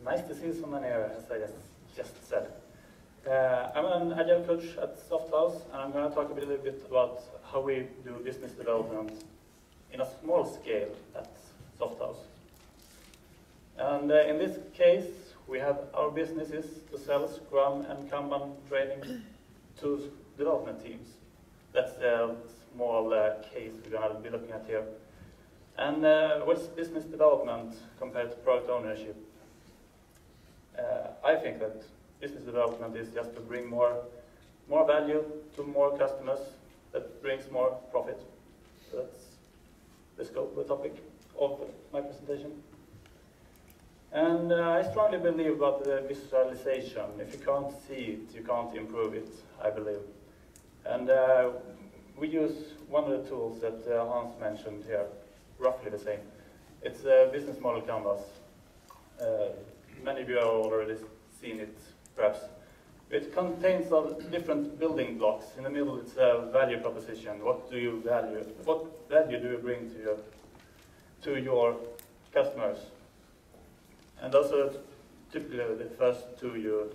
Nice to see so many here, as I just said. I'm an agile coach at Softhouse, and I'm going to talk a little bit about how we do business development in a small scale at Softhouse. And in this case, we have our businesses to sell Scrum and Kanban training to development teams. That's the small case we're going to be looking at here. And what's business development compared to product ownership? I think that business development is just to bring more value to more customers that brings more profit. So that's the scope of the topic of my presentation. And I strongly believe about the visualization. If you can't see it, you can't improve it, I believe. And we use one of the tools that Hans mentioned here, roughly the same. It's a business model canvas. Many of you have already seen it, perhaps. It contains different building blocks. In the middle, it's a value proposition. What do you value? What value do you bring to your customers? And those are typically the first two you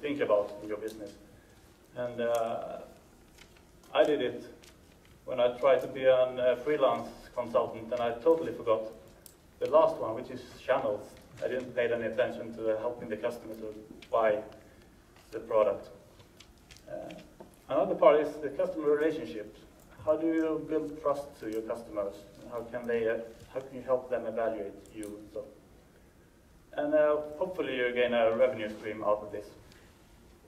think about in your business. And I did it when I tried to be a freelance consultant, and I totally forgot the last one, which is channels. I didn't pay any attention to helping the customer to buy the product. Another part is the customer relationship. How do you build trust to your customers? How can you help them evaluate you? And hopefully you gain a revenue stream out of this.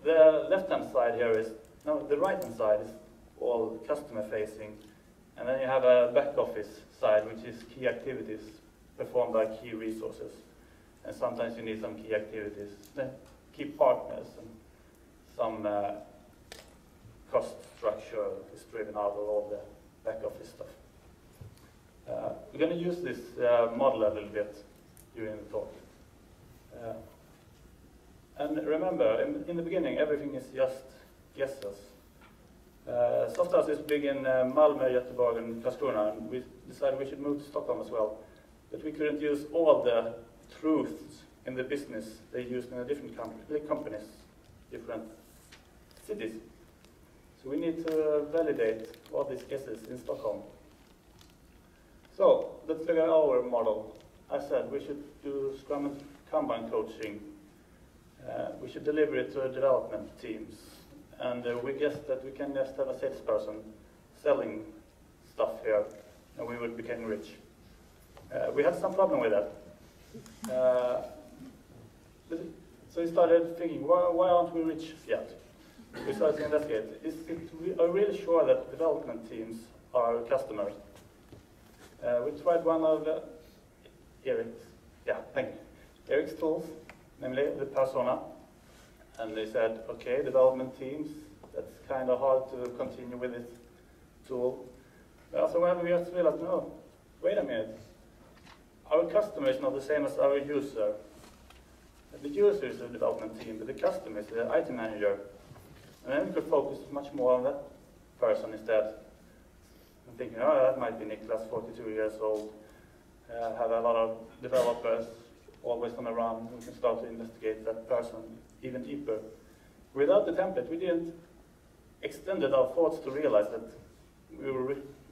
The left-hand side here is, no, the right-hand side is all customer-facing. And then you have a back-office side, which is key activities performed by key resources. And sometimes you need some key activities, then key partners, and some cost structure is driven out of all the back-office stuff. We're going to use this model a little bit during the talk. And remember, in the beginning, everything is just guesses. Softhouse is big in Malmö, Göteborg, and Karlskrona, and we decided we should move to Stockholm as well. But we couldn't use all the truths in the business they used in the different companies, different cities. So we need to validate all these guesses in Stockholm. So let's look at our model. I said we should do Scrum and Kanban coaching. We should deliver it to development teams. And we guessed that we can just have a salesperson selling stuff here, and we would become rich. We had some problem with that. So we started thinking, why aren't we rich yet? We started to investigate. Are we really sure that development teams are our customers? We tried one of Eric's tools, namely the persona. And they said, okay, development teams, that's kind of hard to continue with this tool. So when we just realized, no, wait a minute. Our customer is not the same as our user. The user is the development team, but the customer is the IT manager. And then we could focus much more on that person instead. I'm thinking, oh, that might be Niklas, 42 years old, have a lot of developers always on the run. We can start to investigate that person even deeper. Without the template, we didn't extend our thoughts to realize that we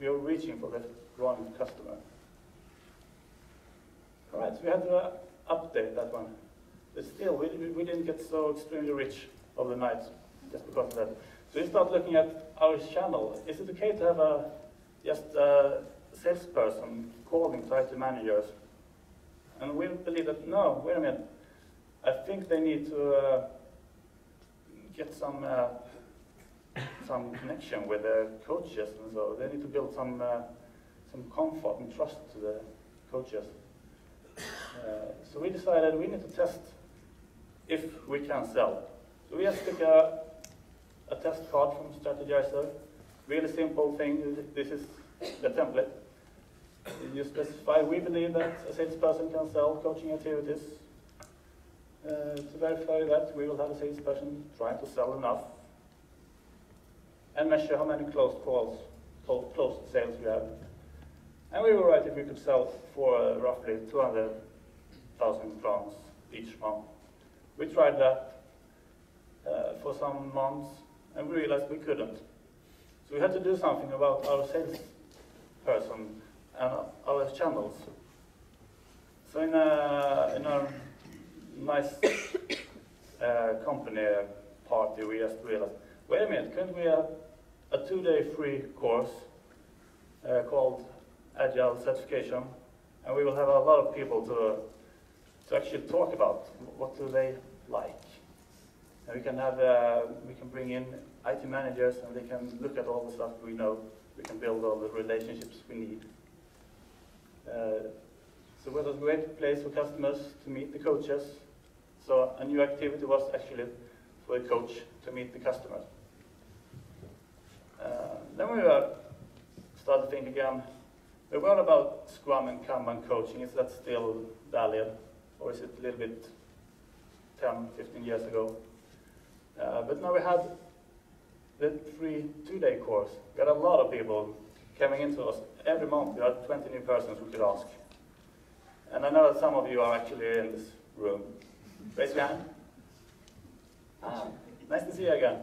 were reaching for the wrong customer. All right, so we had to update that one. But still, we didn't get so extremely rich overnight just because of that. So we start looking at our channel. Is it okay to have just a salesperson calling to IT managers? And we believe that, no, wait a minute. I think they need to get some connection with the coaches, and so they need to build some comfort and trust to the coaches. So we decided we need to test if we can sell. So we just took a test card from Strategizer. Really simple thing. This is the template. You specify, we believe that a salesperson can sell coaching activities. To verify that, we will have a salesperson trying to sell enough and measure how many closed calls, closed sales we have. And we were right if we could sell for roughly 200,000 crowns each month. We tried that for some months, and we realized we couldn't. So we had to do something about our sales person and our channels. So in a nice company party, we just realized, wait a minute, couldn't we have a 2-day free course called Agile Certification, and we will have a lot of people to actually talk about what do they like. And we can have we can bring in IT managers, and they can look at all the stuff we know. We can build all the relationships we need. So it was a great place for customers to meet the coaches. So a new activity was actually for the coach to meet the customer. Then we started to think again, what about Scrum and Kanban coaching? Is that still valid? Or is it a little bit 10, 15 years ago? But now we had the free 2-day course. We had a lot of people coming into us. Every month we had 20 new persons we could ask. And I know that some of you are actually in this room. Raise your hand. Nice to see you again.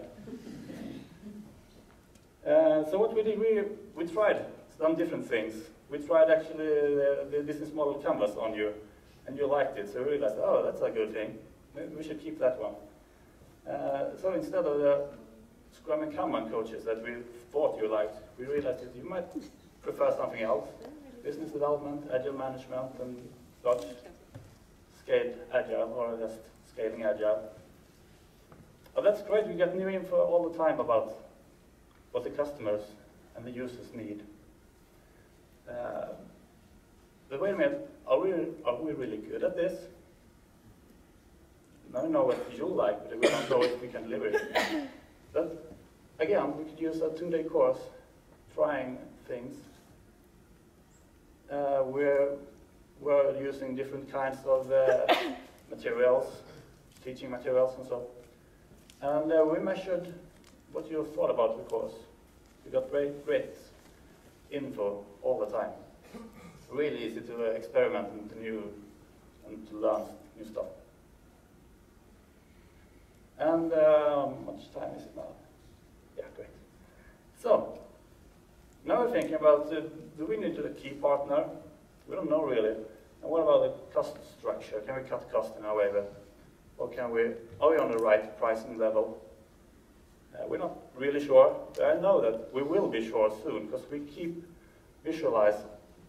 So what we did, we tried some different things. We tried actually the business model canvas on you, and you liked it. So we realized, oh, that's a good thing. Maybe we should keep that one. So instead of the Scrum and Kanban coaches that we thought you liked, we realized that you might prefer something else. Business development, agile management, and such. Scaled agile, or just scaling agile. Oh, that's great. We get new info all the time about what the customers and the users need. But wait a minute, are we really good at this? Now we know what you like, but we don't know if we can deliver it. But again, we could use a 2-day course, trying things. We're using different kinds of materials, teaching materials and so. And we measured what you thought about the course. We got great info all the time. Really easy to experiment and to learn new stuff. And how much time is it now? Yeah, great. So, now we're thinking about, do we need a key partner? We don't know really. And what about the cost structure? Can we cut costs in our way? Or are we on the right pricing level? We're not really sure, but I know that we will be sure soon, because we keep visualize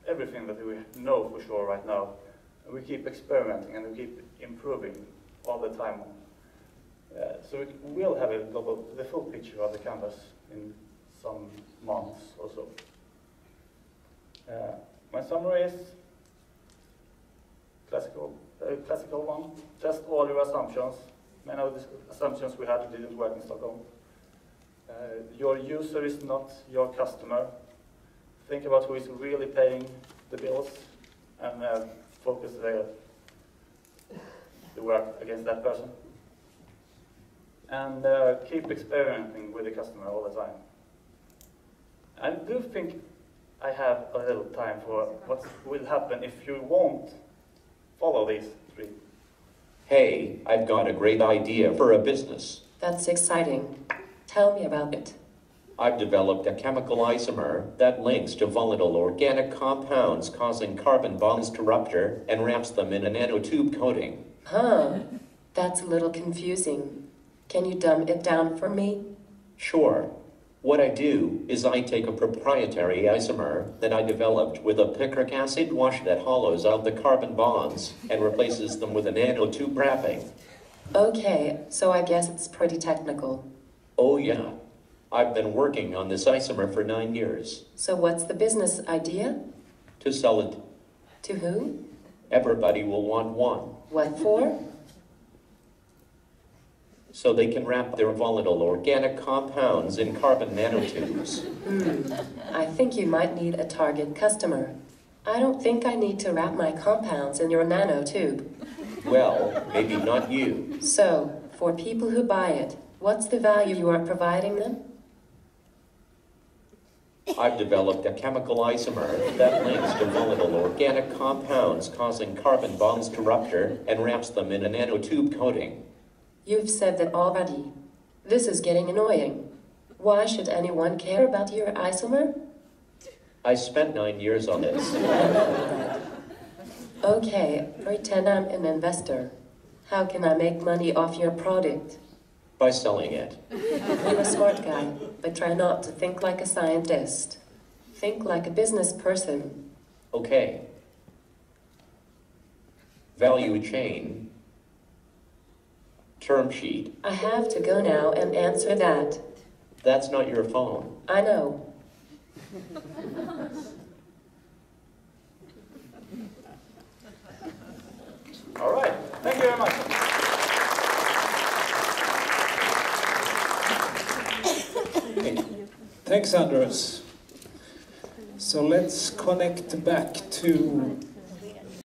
everything that we know for sure right now. And we keep experimenting and we keep improving all the time. So we will have the full picture of the canvas in some months or so. My summary is classical one. Test all your assumptions. Many of the assumptions we had didn't work in Stockholm. Your user is not your customer. Think about who is really paying the bills and focus the work against that person. And keep experimenting with the customer all the time. I do think I have a little time for what will happen if you won't follow these 3. Hey, I've got a great idea for a business. That's exciting. Tell me about it. I've developed a chemical isomer that links to volatile organic compounds, causing carbon bonds to rupture and wraps them in a nanotube coating. Huh. That's a little confusing. Can you dumb it down for me? Sure. What I do is I take a proprietary isomer that I developed with a picric acid wash that hollows out the carbon bonds and replaces them with a nanotube wrapping. Okay, so I guess it's pretty technical. Oh yeah. I've been working on this isomer for 9 years. So what's the business idea? To sell it. To who? Everybody will want one. What for? So they can wrap their volatile organic compounds in carbon nanotubes. I think you might need a target customer. I don't think I need to wrap my compounds in your nanotube. Well, maybe not you. So, for people who buy it, what's the value you are providing them? I've developed a chemical isomer that links to volatile organic compounds causing carbon bonds to rupture and wraps them in a nanotube coating. You've said that already. This is getting annoying. Why should anyone care about your isomer? I spent 9 years on this. I know that. Okay, pretend I'm an investor. How can I make money off your product? By selling it. You're a smart guy, but try not to think like a scientist. Think like a business person. Okay. Value chain. Term sheet. I have to go now and answer that. That's not your phone. I know. All right, thank you very much. Thanks, Anders. So let's connect back to